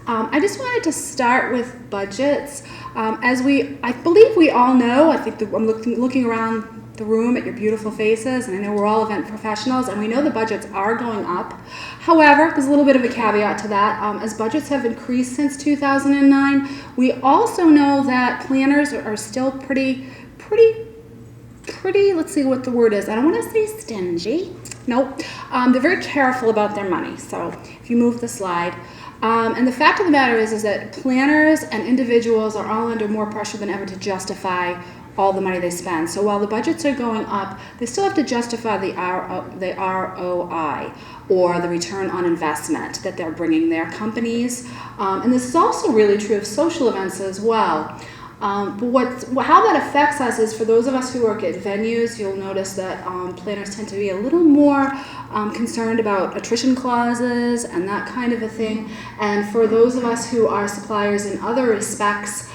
I just wanted to start with budgets. I believe we all know, I think I'm looking around the room at your beautiful faces, and I know we're all event professionals, and we know the budgets are going up. However, there's a little bit of a caveat to that. As budgets have increased since 2009, we also know that planners are still pretty, let's see what the word is. I don't want to say stingy. Nope. They're very careful about their money. So if you move the slide. And the fact of the matter is that planners and individuals are all under more pressure than ever to justify all the money they spend. So while the budgets are going up, they still have to justify the ROI, or the return on investment that they're bringing their companies. And this is also really true of social events as well. But how that affects us is, for those of us who work at venues, you'll notice that planners tend to be a little more concerned about attrition clauses and that kind of a thing. And for those of us who are suppliers in other respects,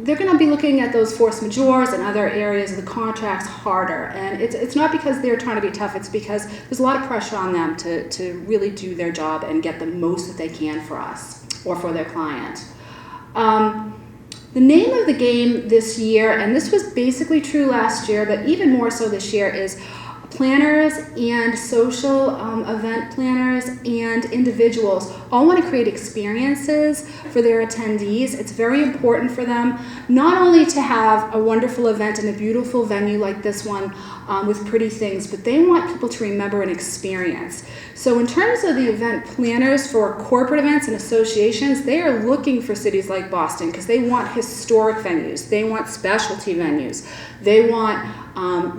they're going to be looking at those force majeures and other areas of the contracts harder. And it's not because they're trying to be tough, it's because there's a lot of pressure on them to really do their job and get the most that they can for us or for their client. The name of the game this year, and this was basically true last year, but even more so this year, is planners and social event planners and individuals all want to create experiences for their attendees. It's very important for them not only to have a wonderful event in a beautiful venue like this one with pretty things, but they want people to remember an experience. So in terms of the event planners for corporate events and associations, they are looking for cities like Boston because they want historic venues, they want specialty venues, they want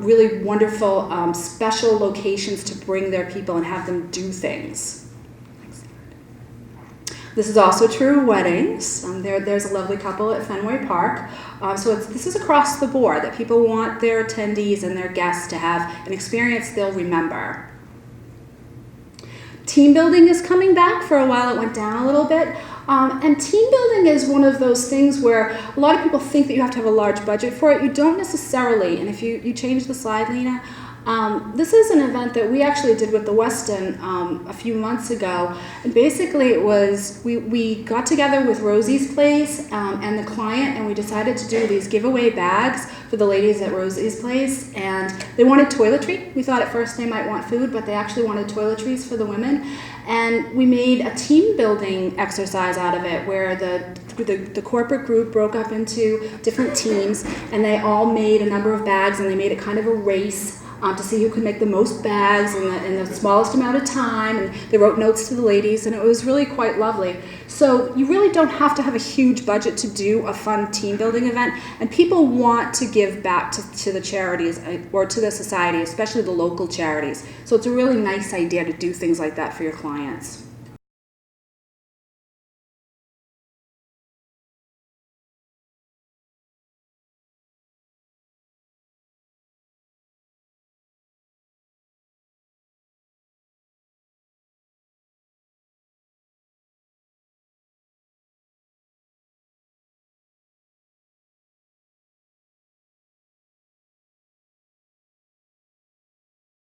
really wonderful special locations to bring their people and have them do things. This is also true of weddings. There's a lovely couple at Fenway Park. This is across the board, that people want their attendees and their guests to have an experience they'll remember. Team building is coming back. For a while it went down a little bit. And team building is one of those things where a lot of people think that you have to have a large budget for it. You don't necessarily. And if you change the slide, Lena, this is an event that we actually did with the Westin a few months ago. And basically it was, we got together with Rosie's Place and the client, and we decided to do these giveaway bags for the ladies at Rosie's Place. And they wanted toiletry. We thought at first they might want food, but they actually wanted toiletries for the women. And we made a team building exercise out of it, where the corporate group broke up into different teams, and they all made a number of bags, and they made it kind of a race to see who could make the most bags in the smallest amount of time. And they wrote notes to the ladies, and it was really quite lovely. So you really don't have to have a huge budget to do a fun team building event, and people want to give back to the charities or to the society, especially the local charities. So it's a really nice idea to do things like that for your clients.